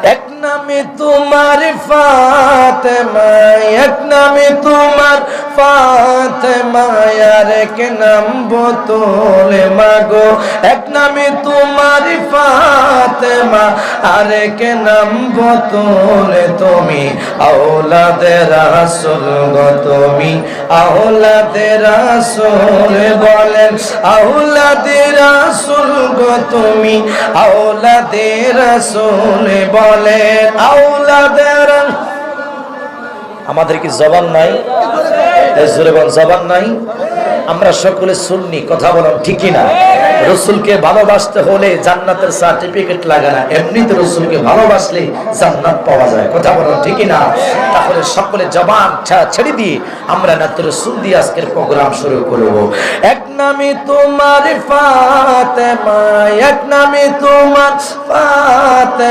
এক নামে তোমার ফাতেমা, এক নামে তোমার ফাতেমা, আর এক নাম বোতলে মাগো। এক নামে তোমার ফাতেমা, আর এক নাম বোতলে। তুমি আওলাদে রাসূল গো, তুমি আওলাদে রাসূল। বলেন আওলাদে রাসূল গো, তুমি আওলাদে রাসূল। বলেন আওলাদে রাসূল। আমাদের কি জবান নাই? জবান নাই? আমরা সকলে সুন্নি, কথা বলেন ঠিক না? রাসূলকে ভালোবাসতে হলে জান্নাতের সার্টিফিকেট লাগে না, এমনিতে রাসূলকে ভালোবাসলে জান্নাত পাওয়া যায়, কথা বলেন ঠিক না? তাহলে সকলে জবান ছেড়ে দিয়ে আমরা নাতে রাসূল দিয়ে আজকের প্রোগ্রাম শুরু করব। এক নামে তোমার ফাতেমা, এক নামে তোমার ফাতেমা।